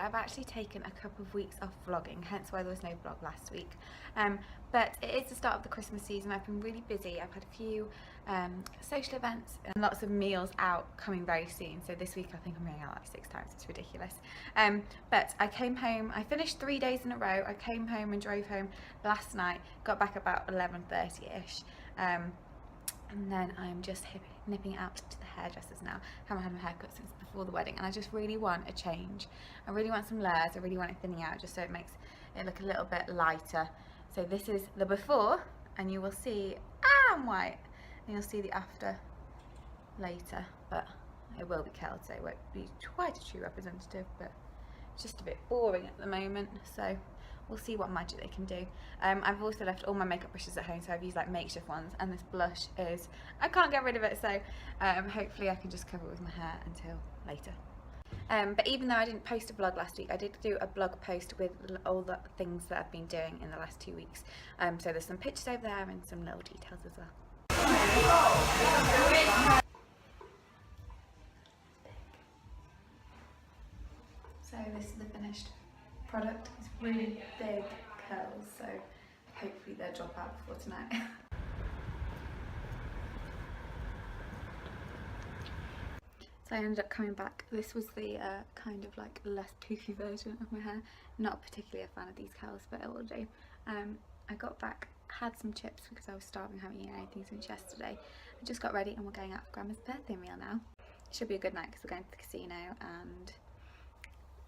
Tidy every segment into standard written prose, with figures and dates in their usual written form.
I've actually taken a couple of weeks off vlogging, hence why there was no vlog last week. But it is the start of the Christmas season. I've been really busy. I've had a few social events and lots of meals out coming very soon. So this week I think I'm going out like 6 times. It's ridiculous. But I came home, I finished 3 days in a row. I came home and drove home last night, got back about 11:30ish. And then I'm just nipping out to the hairdressers now. Haven't had my hair cut since before the wedding, and I just really want a change. I really want some layers. I really want it thinning out just so it makes it look a little bit lighter. So this is the before, and you will see, I'm white, and you'll see the after later, but it will be curled, so it won't be quite a true representative, but it's just a bit boring at the moment, so we'll see what magic they can do. I've also left all my makeup brushes at home, so I've used like makeshift ones, and this blush is, I can't get rid of it, so hopefully I can just cover it with my hair until later. But even though I didn't post a vlog last week, I did do a blog post with all the things that I've been doing in the last 2 weeks. So there's some pictures over there and some little details as well. So this is the finished product. It's really big curls, so hopefully they'll drop out before tonight. So I ended up coming back. This was the kind of like less poofy version of my hair. Not particularly a fan of these curls, but it will do. I got back, had some chips because I was starving, haven't eaten anything since yesterday. I just got ready and we're going out for Grandma's birthday meal now. It should be a good night because we're going to the casino, and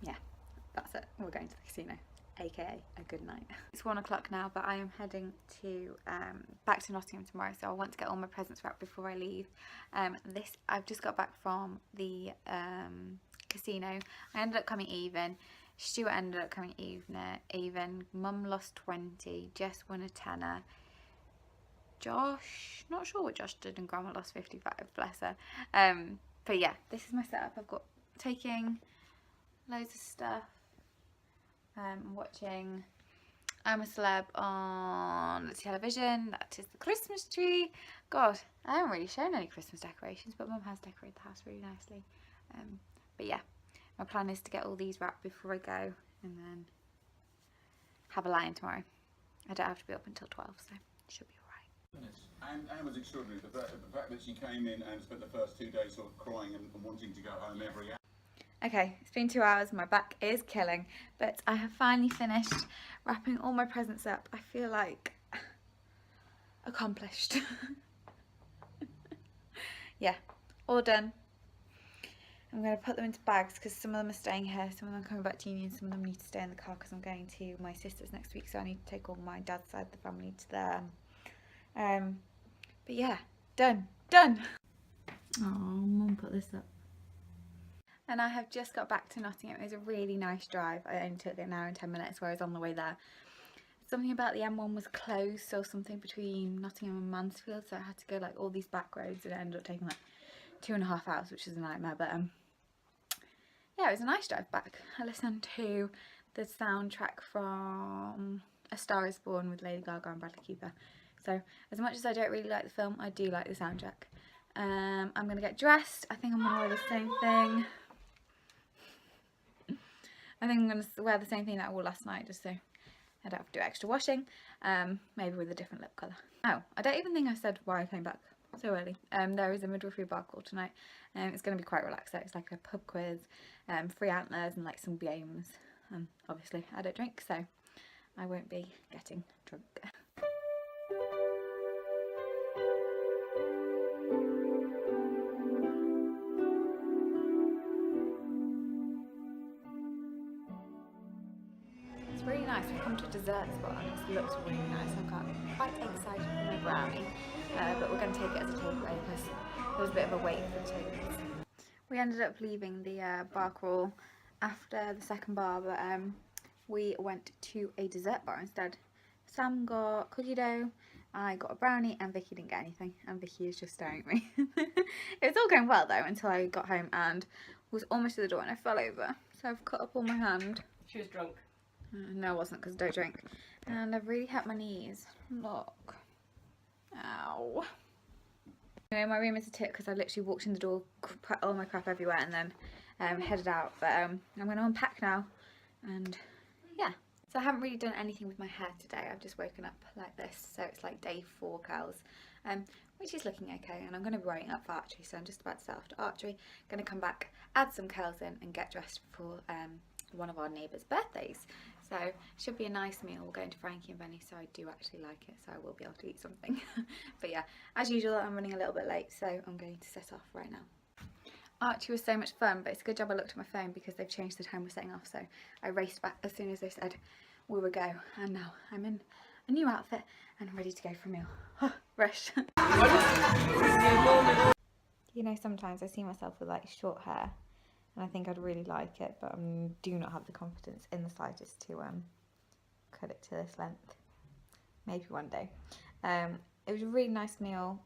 yeah, that's it. We're going to the casino, aka a good night. It's 1 o'clock now, but I am heading to back to Nottingham tomorrow, so I want to get all my presents wrapped before I leave. I've just got back from the casino. I ended up coming even. Stuart ended up coming even. Mum lost 20. Jess won a tenner. Josh, not sure what Josh did, and Grandma lost 55. Bless her. But yeah, this is my setup. I've got taking loads of stuff. I'm watching I'm a Celeb on the television. That is the Christmas tree. God, I haven't really shown any Christmas decorations, but Mum has decorated the house really nicely. But yeah, my plan is to get all these wrapped before I go and then have a lie-in tomorrow. I don't have to be up until 12, so it should be alright. Anne was extraordinary. The fact that she came in and spent the first 2 days sort of crying and wanting to go home every hour. Okay, it's been 2 hours, my back is killing, but I have finally finished wrapping all my presents up. I feel like accomplished. Yeah, all done. I'm going to put them into bags because some of them are staying here, some of them are coming back to uni, and some of them need to stay in the car because I'm going to my sister's next week, so I need to take all my dad's side of the family to there. But yeah, done. Oh, Mum put this up. And I have just got back to Nottingham. It was a really nice drive. I only took an hour and 10 minutes, whereas on the way there, something about the M1 was closed, or something between Nottingham and Mansfield, so I had to go like all these back roads, and it ended up taking like 2.5 hours, which is a nightmare. But yeah, it was a nice drive back. I listened to the soundtrack from A Star Is Born with Lady Gaga and Bradley Cooper. So as much as I don't really like the film, I do like the soundtrack. I'm going to get dressed. I think I'm going to wear the same thing. I think I'm going to wear the same thing that I wore last night, just so I don't have to do extra washing. Maybe with a different lip colour. Oh, I don't even think I said why I came back so early. There is a midwifery bar call tonight. It's going to be quite relaxed. It's like a pub quiz, free antlers and like some games. Obviously I don't drink, so I won't be getting drunk. It's really nice. We've come to a dessert spot and it looks really nice. I'm quite excited for my brownie, but we're going to take it as a takeaway because there was a bit of a wait for the takeaways. We ended up leaving the bar crawl after the second bar, but we went to a dessert bar instead. Sam got cookie dough, I got a brownie, and Vicky didn't get anything, and Vicky is just staring at me. It was all going well though until I got home and was almost to the door and I fell over, so I've cut up all my hand. She was drunk. No, I wasn't, because I don't drink. And I've really hurt my knees. Look. Ow. Anyway, my room is a tip because I literally walked in the door, put all my crap everywhere, and then headed out. But I'm going to unpack now And yeah, so I haven't really done anything with my hair today. I've just woken up like this, so it's like day 4 curls, which is looking okay. And I'm going to be writing up for archery, so I'm just about to set off to archery. Going to come back, add some curls in, and get dressed for one of our neighbours' birthdays. So should be a nice meal. We're going to Frankie and Benny, so I do actually like it, so I will be able to eat something. But yeah, as usual, I'm running a little bit late, so I'm going to set off right now. Archery was so much fun, but it's a good job I looked at my phone because they've changed the time we're setting off, so I raced back as soon as they said we would go, and now I'm in a new outfit and ready to go for a meal. Rush. You know, sometimes I see myself with like short hair and I think I'd really like it, but I do not have the confidence in the slightest to cut it to this length. Maybe one day. It was a really nice meal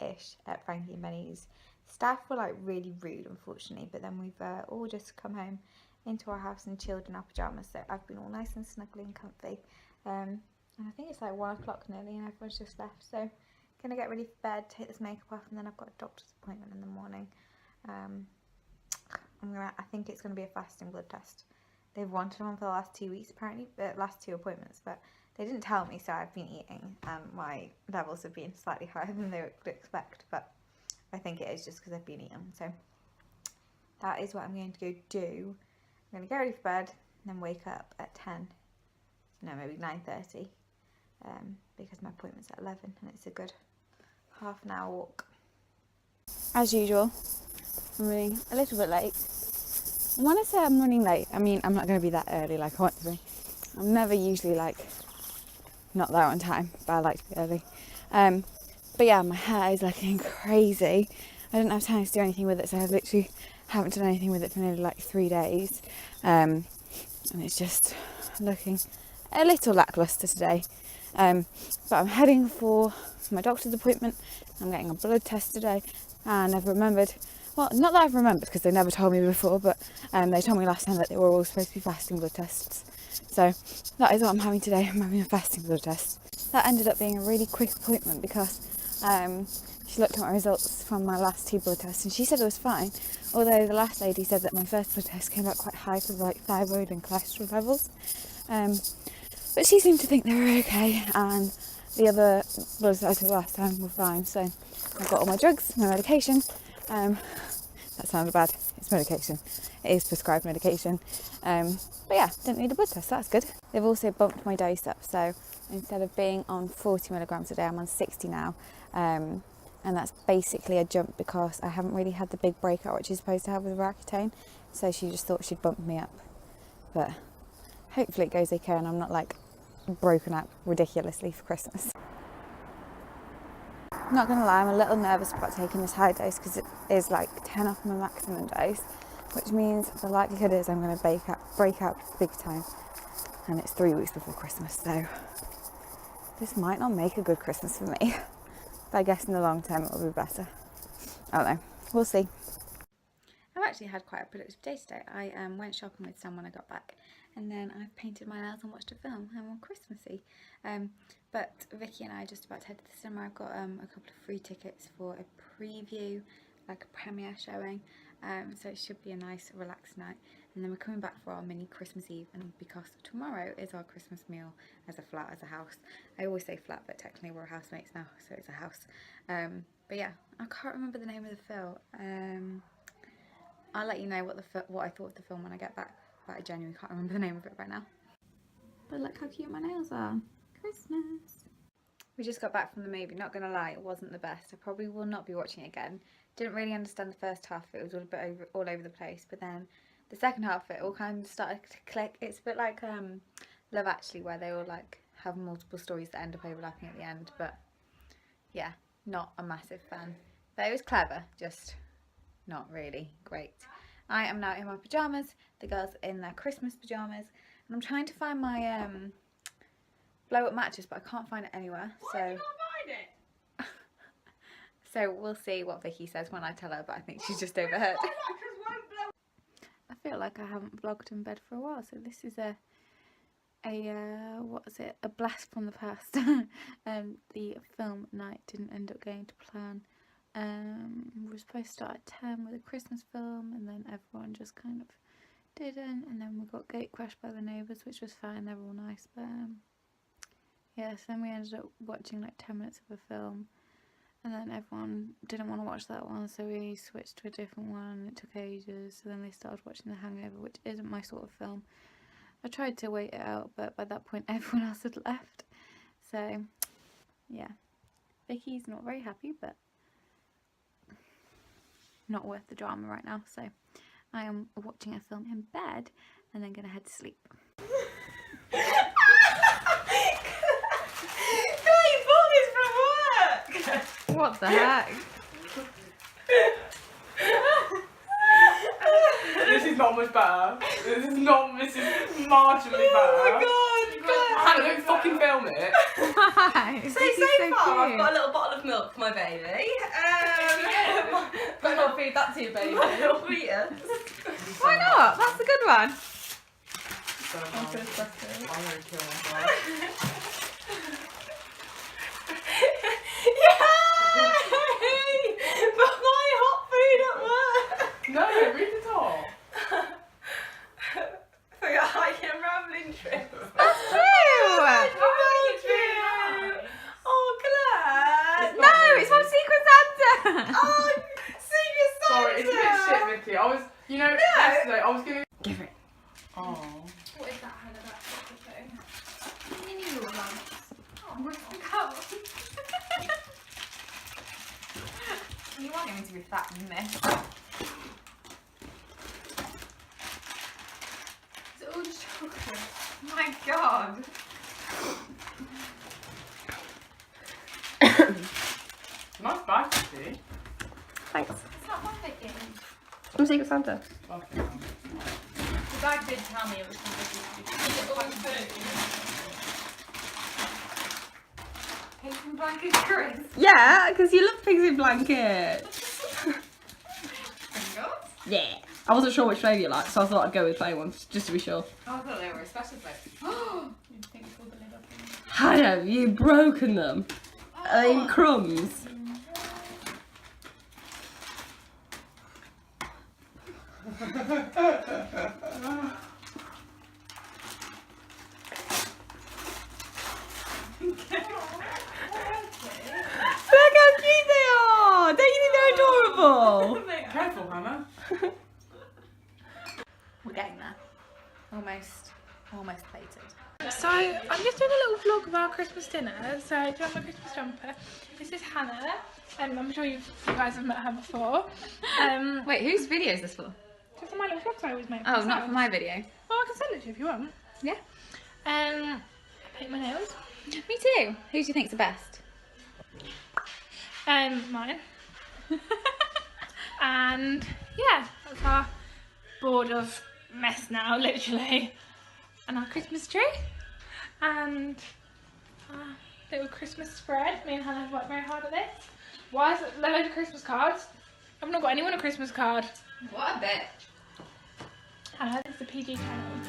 ish at Frankie and Benny's. Staff were like really rude, unfortunately, but then we've all just come home into our house and chilled in our pyjamas, so I've been all nice and snuggly and comfy, and I think it's like 1 o'clock nearly and everyone's just left, so gonna get ready for bed, take this makeup off, and then I've got a doctor's appointment in the morning. I think it's going to be a fasting blood test. They've wanted one for the last 2 weeks apparently, the last 2 appointments, but they didn't tell me, so I've been eating and my levels have been slightly higher than they would expect, but I think it is just because I've been eating. So that is what I'm going to go do. I'm going to get ready for bed and then wake up at 10, no, maybe 9:30, because my appointment's at 11 and it's a good half an hour walk. As usual, I'm running a little bit late. And when I say I'm running late, I mean I'm not going to be that early like I want to be. I'm never usually like not there on time, but I like to be early. But yeah, my hair is looking crazy. I didn't have time to do anything with it, so I literally haven't done anything with it for nearly like 3 days. And it's just looking a little lackluster today. But I'm heading for my doctor's appointment. I'm getting a blood test today, and I've remembered, well, not that I've remembered because they never told me before, but they told me last time that they were all supposed to be fasting blood tests. So that is what I'm having today. I'm having a fasting blood test. That ended up being a really quick appointment because she looked at my results from my last 2 blood tests and she said it was fine, although the last lady said that my first blood test came back quite high for like thyroid and cholesterol levels, but she seemed to think they were okay, and the other bloods that I took last time were fine. So I've got all my drugs, my medication. That sounded bad, it's medication, it is prescribed medication, but yeah, didn't need a blood test, so that's good. They've also bumped my dose up, so instead of being on 40 milligrams a day, I'm on 60 now, and that's basically a jump because I haven't really had the big breakout which you're supposed to have with Roaccutane, so she just thought she'd bump me up, but hopefully it goes okay and I'm not like broken up ridiculously for Christmas. Not gonna lie, I'm a little nervous about taking this high dose because it is like 10 off my maximum dose, which means the likelihood is I'm going to break out big time, and it's 3 weeks before Christmas, so this might not make a good Christmas for me, but I guess in the long term it will be better. I don't know, we'll see. I've actually had quite a productive day today. I went shopping with Sam when I got back, and then I've painted my nails and watched a film. I'm all Christmassy. But Vicky and I are just about to head to the cinema. I've got a couple of free tickets for a preview, like a premiere showing. So it should be a nice relaxed night. And then we're coming back for our mini Christmas Eve, and because tomorrow is our Christmas meal as a flat, as a house. I always say flat, but technically we're housemates now, so it's a house. But yeah, I can't remember the name of the film. I'll let you know what I thought of the film when I get back, but I genuinely can't remember the name of it right now. But look how cute my nails are. Christmas. We just got back from the movie. Not gonna lie, it wasn't the best. I probably will not be watching it again. Didn't really understand the first half of it. It was all over the place. But then the second half of it all kind of started to click. It's a bit like Love Actually, where they all like have multiple stories that end up overlapping at the end. But yeah, not a massive fan. But it was clever, just not really great. I am now in my pyjamas. The girls are in their Christmas pyjamas, and I'm trying to find my blow up mattress, but I can't find it anywhere. So why did you not find it? So we'll see what Vicky says when I tell her, but I think she's just overheard. I feel like I haven't vlogged in bed for a while, so this is a what is it? A blast from the past. The film night didn't end up going to plan. We were supposed to start at 10 with a Christmas film, and then everyone just kind of didn't, and then we got gate crashed by the neighbours, which was fine, they were all nice, but yeah, so then we ended up watching like 10 minutes of a film, and then everyone didn't want to watch that one, so we switched to a different one. It took ages, so then they started watching The Hangover, which isn't my sort of film. I tried to wait it out, but by that point everyone else had left, so yeah, Vicky's not very happy, but not worth the drama right now, so I am watching a film in bed and then gonna head to sleep. What the heck? This is not much better. This is marginally better. Oh my god! Hannah, don't fucking film it. Why? So Vicky's far, I've cute. got a little bottle of milk for my baby. Better not feed that to your baby. My little Rita. Why not? That's a good one. So I'm nice. so disgusted. I'm gonna kill myself. Yay! But my hot food at work. No, read the top. For your hiking and rambling trip. That's true. Oh, Claire. No, it's from Secret Santa. Oh, Secret Santa. Sorry, it's a bit shit, Vicky. Yesterday I was gonna. Give it. Oh. What is that, Hannah? That sort of thing? You wanted me to be fat and miss. Is it all just chocolate? My god. Nice bag, Vicky. Thanks. It's not my picking. I'm Secret Santa. Okay. The bag did tell me it was from Vicky's. Is it all food? Pigs and blankets, Chris. Yeah, because you love pigs in blankets. Pringles? Yeah. I wasn't sure which flavour you liked, so I thought I'd go with plain ones, just to be sure. Oh, I thought they were a special flavour. You'd think you pulled the lid off. Have you broken them? Are they in crumbs? Look how cute they are! Don't you think they're adorable? Careful, Hannah. We're getting there. Almost plated. So I'm just doing a little vlog of our Christmas dinner. So I do have my Christmas jumper. This is Hannah, and I'm sure you guys have met her before. Wait, whose video is this for? Just for my little vlogs I always make. Oh, not for my video. Well, I can send it to you if you want. Yeah. I paint my nails. Me too. Who do you think's the best? Mine. And yeah, that's our board of mess now, literally. And our Christmas tree. And our little Christmas spread. Me and Hannah have worked very hard at this. Why is it loads of Christmas cards? I've not got anyone a Christmas card. What a bit. Hannah, this is a PG channel.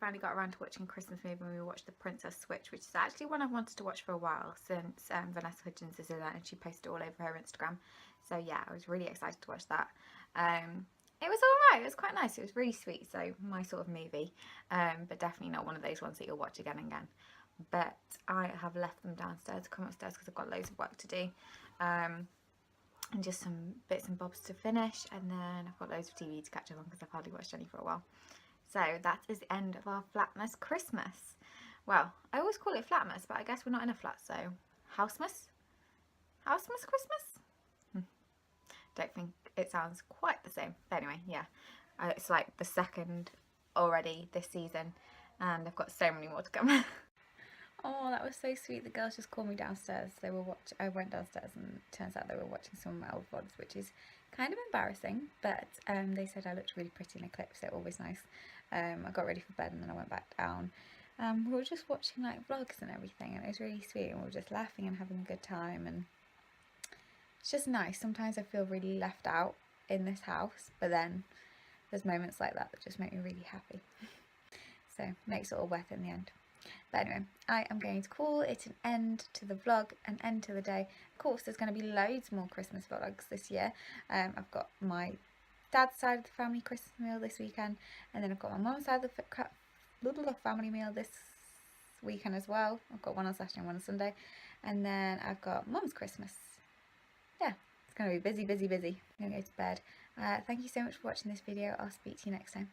finally got around to watching a Christmas movie when we watched The Princess Switch, which is actually one I've wanted to watch for a while since Vanessa Hudgens is in it and she posted it all over her Instagram. So yeah, I was really excited to watch that. It was alright, it was quite nice, it was really sweet, so my sort of movie, but definitely not one of those ones that you'll watch again and again. But I have left them downstairs to come upstairs because I've got loads of work to do, and just some bits and bobs to finish, and then I've got loads of TV to catch up on because I've hardly watched any for a while. So that is the end of our Flatmas Christmas. Well, I always call it Flatmas, but I guess we're not in a flat, so Housemas? Housemas Christmas? Don't think it sounds quite the same. But anyway, yeah, it's like the second already this season, and I've got so many more to come. Oh, that was so sweet. The girls just called me downstairs. I went downstairs and it turns out they were watching some of my old vlogs, which is kind of embarrassing, but they said I looked really pretty in a clip, so always nice. I got ready for bed and then I went back down. We were just watching like vlogs and everything, and it was really sweet, and we were just laughing and having a good time, and it's just nice. Sometimes I feel really left out in this house, but then there's moments like that just make me really happy. So makes it all worth it in the end. But anyway, I am going to call it an end to the vlog, an end to the day. Of course, there's going to be loads more Christmas vlogs this year. I've got my dad's side of the family Christmas meal this weekend, and then I've got my mum's side of the family meal this weekend as well. I've got one on Saturday and one on Sunday, and then I've got mum's Christmas. Yeah, it's going to be busy, busy, busy. I'm going to go to bed. Thank you so much for watching this video. I'll speak to you next time.